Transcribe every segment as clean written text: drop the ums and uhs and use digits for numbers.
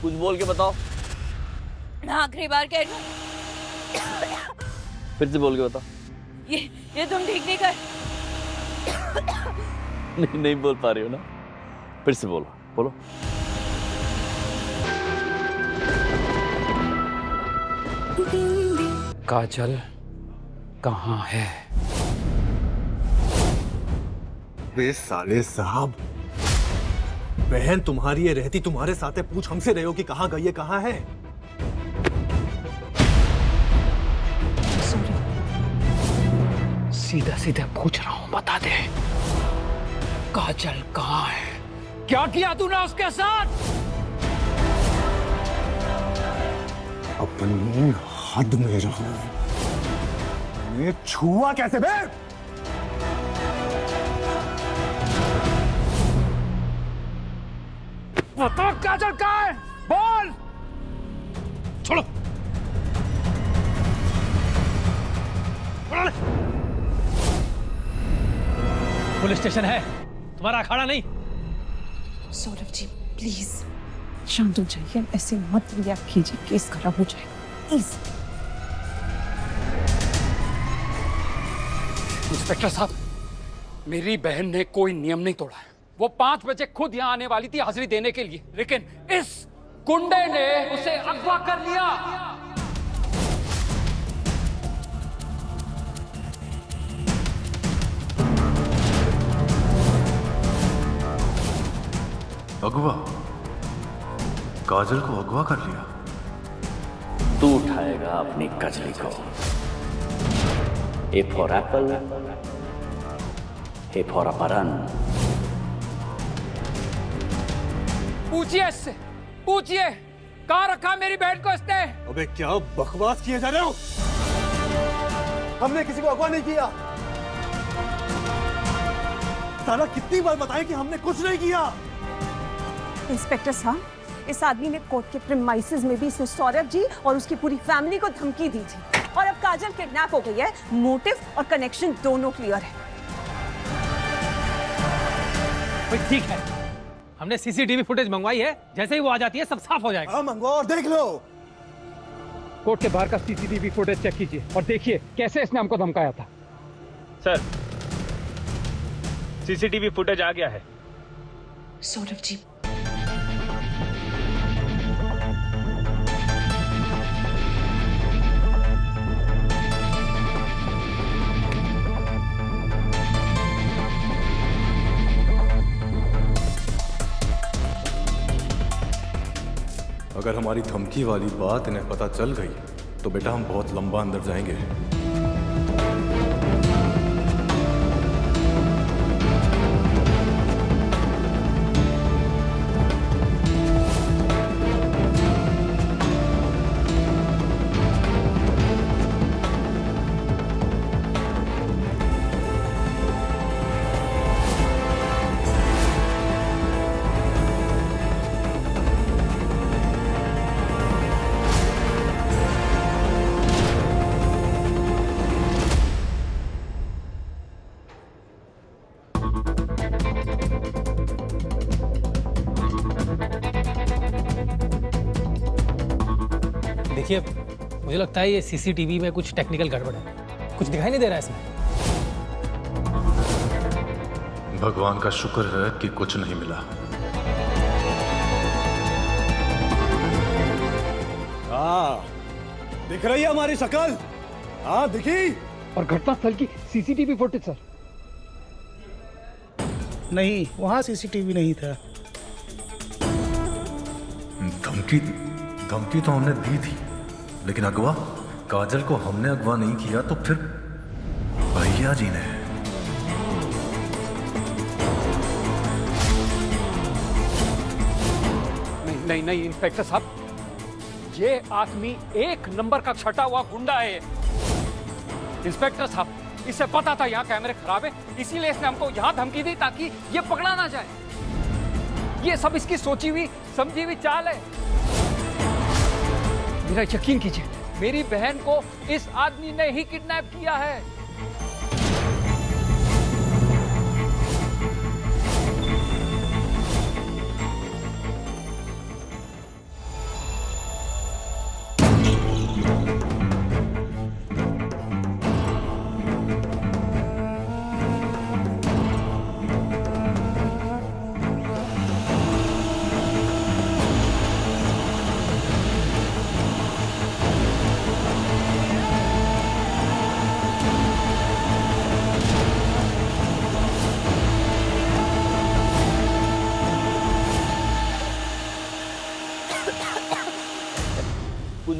कुछ बोल के बताओ। मैं आखिरी बार कह रही हूँ, फिर से बोल के बताओ। ये तुम ठीक नहीं कर। नहीं बोल पा रही हो ना, फिर से बोलो बोलो। काजल कहाँ है? वे साले साहब, बहन तुम्हारी ये रहती तुम्हारे साथ है, पूछ हमसे रहे हो कि कहाँ गई है, कहाँ है? सीधा सीधा पूछ रहा हूँ, बता दे काजल कहाँ है? क्या किया तूने उसके साथ? अपनी हद में रहो। ये छुआ कैसे बे? बता काजल कहाँ है? बोल। छोड़ो। पुलिस स्टेशन है, तुम्हारा अखाड़ा नहीं। सौरभ जी प्लीज शांत हो जाइए, ऐसे मत रिएक्ट कीजिए, केस खराब हो जाएगा प्लीज। इंस्पेक्टर साहब, मेरी बहन ने कोई नियम नहीं तोड़ा है। वो 5 बजे खुद यहाँ आने वाली थी हाजिरी देने के लिए, लेकिन इस गुंडे ने उसे अगवा कर लिया। अगवा? काजल को अगवा कर लिया? तू उठाएगा अपनी कजली को। A for Apple, A for अपहरण। पूछिए इससे, पूछिए कहाँ रखा मेरी बहन को इसने? अबे क्या बकवास किए जा रहे हो? हमने किसी को अगवा नहीं किया। साला कितनी बार बताएं कि हमने कुछ नहीं किया। इंस्पेक्टर साहब, इस आदमी ने कोर्ट के प्रीमाइसेस में भी इसने सौरभ जी और उसकी पूरी फैमिली को धमकी दी थी, और अब काजल किडनैप हो गई है। मोटिव और कनेक्शन दोनों क्लियर है। ठीक है, हमने सीसीटीवी फुटेज मंगवाई है, जैसे ही वो आ जाती है सब साफ हो जाएगा। हाँ मंगवाओ और देख लो। कोर्ट के बाहर का सीसीटीवी फुटेज चेक कीजिए और देखिए कैसे इसने हमको धमकाया था। सर, सीसीटीवी फुटेज आ गया है। सौरभ जी अगर हमारी धमकी वाली बात इन्हें पता चल गई तो बेटा हम बहुत लंबा अंदर जाएंगे। देखिए, मुझे लगता है ये सीसीटीवी में कुछ टेक्निकल गड़बड़ है, कुछ दिखाई नहीं दे रहा है इसमें। भगवान का शुक्र है कि कुछ नहीं मिला। हाँ दिख रही है हमारी शक्ल? हाँ दिखी। और घटनास्थल की सीसीटीवी फुटेज सर? नहीं, वहां सीसीटीवी नहीं था। धमकी तो हमने दी थी, लेकिन अगवा? काजल को हमने अगवा नहीं किया तो फिर भैया जी ने। नहीं नहीं इंस्पेक्टर साहब, ये आदमी 1 नंबर का छटा हुआ गुंडा है। इंस्पेक्टर साहब, इसे पता था यहाँ कैमरे खराब है, इसीलिए इसने हमको यहाँ धमकी दी ताकि ये पकड़ा ना जाए। ये सब इसकी सोची हुई समझी हुई चाल है। मेरा यकीन कीजिए, मेरी बहन को इस आदमी ने ही किडनैप किया है।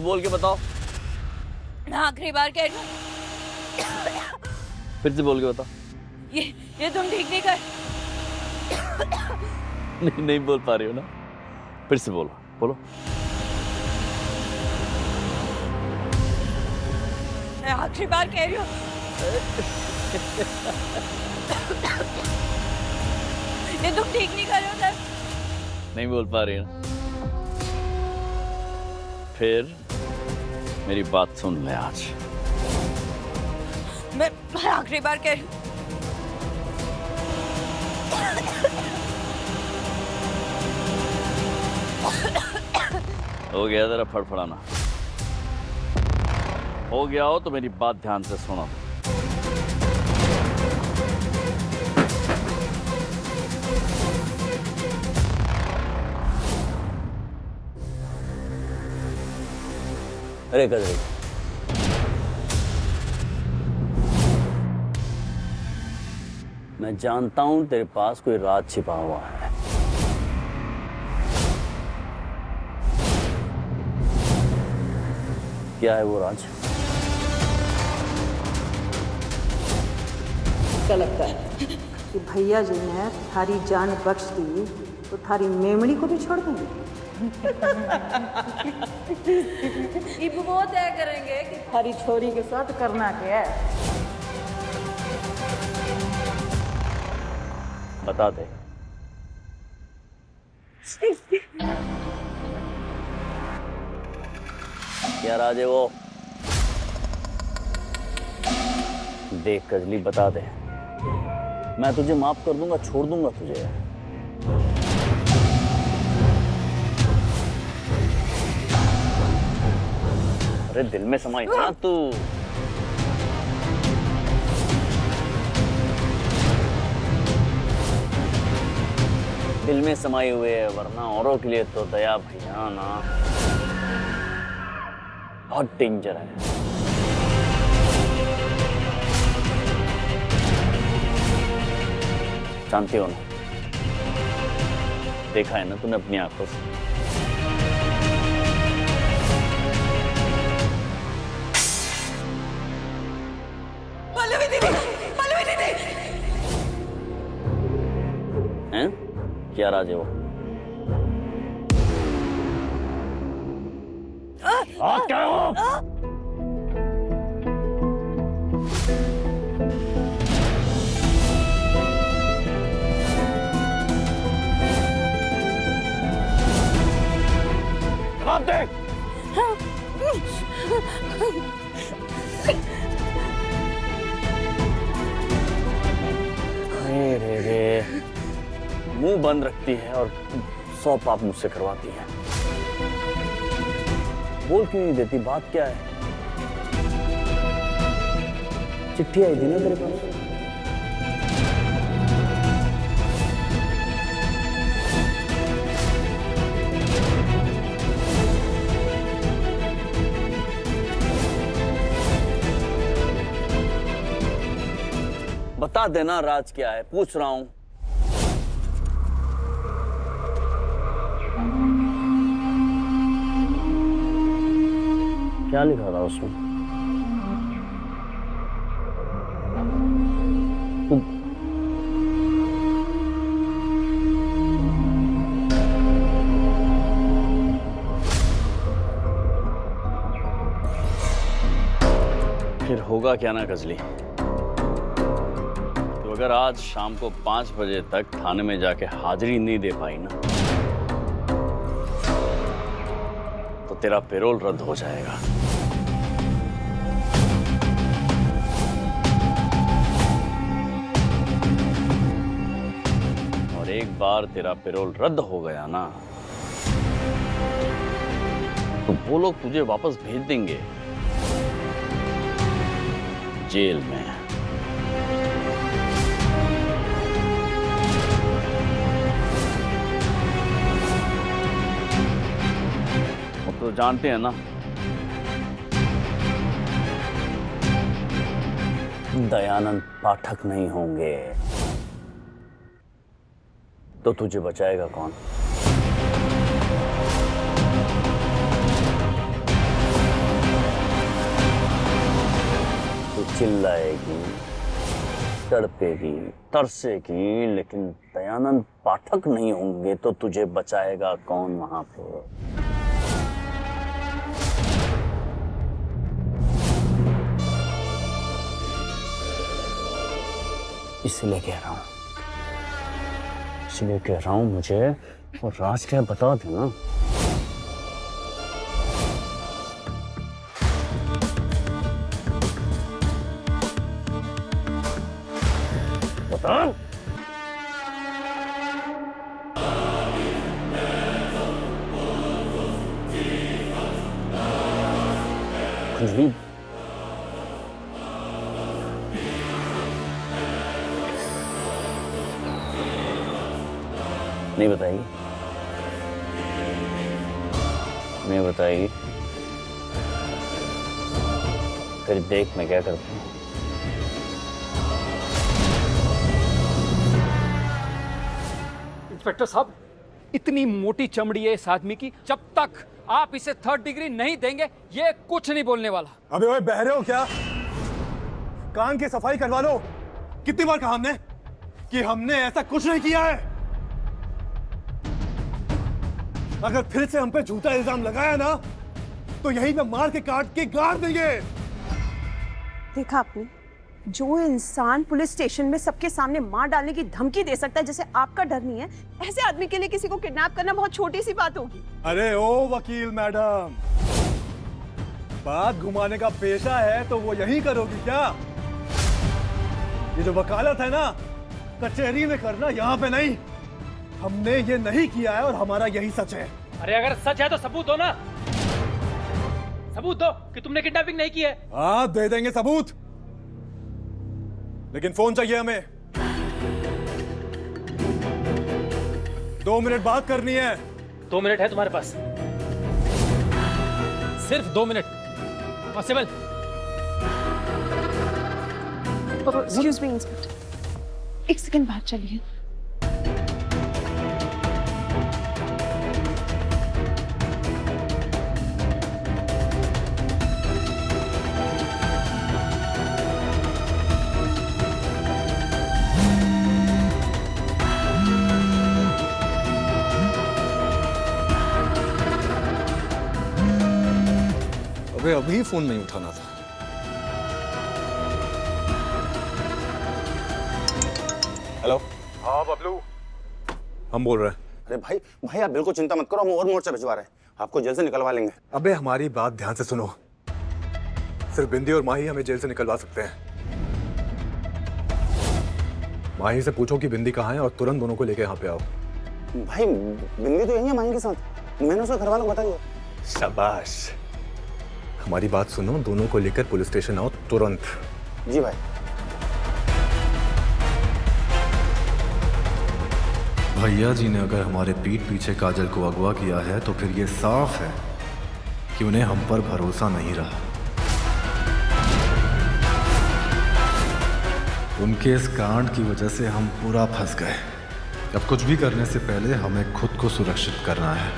बोल के बताओ। मैं आखिरी बार कह रही हूँ, फिर से बोल के बताओ। ये तुम ठीक नहीं कर। नहीं बोल पा रही हो ना, फिर से बोलो बोलो। मैं आखिरी बार कह रही हूँ, ये तुम ठीक नहीं कर रहे हो सर। नहीं बोल पा रही हो ना, फिर मेरी बात सुन ले आज। मैं आखिरी बार कह रही हूँ। हो गया तेरा फड़फड़ाना, हो गया हो तो मेरी बात ध्यान से सुनो। अरे कजरी, मैं जानता हूं तेरे पास कोई राज छिपा हुआ है। क्या है वो राज? क्या लगता है कि भैया जी ने थारी जान बख्श दी तो थारी मेमड़ी को भी छोड़ देंगे? अब वो तय करेंगे कि थारी छोरी के साथ करना क्या है। बता दे। क्या राज है वो? देख कजली, बता दे, मैं तुझे माफ कर दूंगा, छोड़ दूंगा तुझे। अरे दिल में समाई ना तू। दिल में समाई हुए है, वरना औरों के लिए तो दया भैया ना बहुत डेंजर है। जानती हो ना, देखा है ना तूने अपनी आंखों से। पल्लवी दीदी, पल्लवी दीदी। हैं? क्या राज है वो? आप क्या हो? जवाब दे। रे मुंह बंद रखती है और 100 पाप मुझसे करवाती है। बोल क्यों नहीं देती? बात क्या है? चिट्ठी आई थी ना तेरे पास? बता देना राज क्या है, पूछ रहा हूं। क्या लिखा था उसमें? फिर होगा क्या ना कजली, तो अगर आज शाम को 5 बजे तक थाने में जाके हाजिरी नहीं दे पाई ना, तो तेरा पेरोल रद्द हो जाएगा। और एक बार तेरा पेरोल रद्द हो गया ना, तो वो लोग तुझे वापस भेज देंगे जेल में। तो जानते हैं ना, दयानंद पाठक नहीं होंगे तो तुझे बचाएगा कौन? तू चिल्लाएगी, तड़पेगी, तरसेगी, लेकिन दयानंद पाठक नहीं होंगे तो तुझे बचाएगा कौन वहां पे? इसलिए कह रहा हूं मुझे और राज क्या बता देना। बता। खुशबू नहीं बताएगी, नहीं बताएगी। फिर देख मैं क्या करता हूँ। इंस्पेक्टर साहब, इतनी मोटी चमड़ी है इस आदमी की, जब तक आप इसे 3rd डिग्री नहीं देंगे ये कुछ नहीं बोलने वाला। अबे ओए, बहरे हो क्या? कान की सफाई करवा लो। कितनी बार कहा हमने कि हमने ऐसा कुछ नहीं किया है। अगर फिर से हम पे झूठा इल्जाम लगाया ना तो यहीं पे मार के काट के गाड़ देंगे। देखा आपने, जो इंसान पुलिस स्टेशन में सबके सामने मार डालने की धमकी दे सकता है, जैसे आपका डर नहीं है, ऐसे आदमी के लिए किसी को किडनैप करना बहुत छोटी सी बात होगी। अरे ओ वकील मैडम, बात घुमाने का पेशा है तो वो यही करोगी क्या? ये जो वकालत है ना, कचहरी में करना, यहाँ पे नहीं। हमने ये नहीं किया है और हमारा यही सच है। अरे अगर सच है तो सबूत दो ना, सबूत दो कि तुमने किडनैपिंग नहीं की है। हाँ, दे देंगे सबूत, लेकिन फोन चाहिए हमें। 2 मिनट बात करनी है। 2 मिनट है तुम्हारे पास, सिर्फ 2 minute. Possible? Excuse me inspector, 1 second बाहर चलिए। अबे अभी फोन नहीं उठाना था। हेलो। हाँ बबलू, हम बोल रहे हैं। अरे भाई भाई आप बिल्कुल चिंता मत करो, हम और मोर्चा भिजवा रहे हैं, आपको जेल से निकलवा लेंगे। अबे हमारी बात ध्यान से सुनो, सिर्फ बिंदी और माही हमें जेल से निकलवा सकते हैं। माही से पूछो कि बिंदी कहाँ है और तुरंत दोनों को लेके यहाँ पे आओ। भाई बिंदी तो यही है माही के साथ, मैंने उसका घर वालों को बता दिया। शाबाश, हमारी बात सुनो, दोनों को लेकर पुलिस स्टेशन आओ तुरंत। जी भाई। भैया जी ने अगर हमारे पीठ पीछे काजल को अगवा किया है तो फिर ये साफ है कि उन्हें हम पर भरोसा नहीं रहा। उनके इस कांड की वजह से हम पूरा फंस गए। अब कुछ भी करने से पहले हमें खुद को सुरक्षित करना है।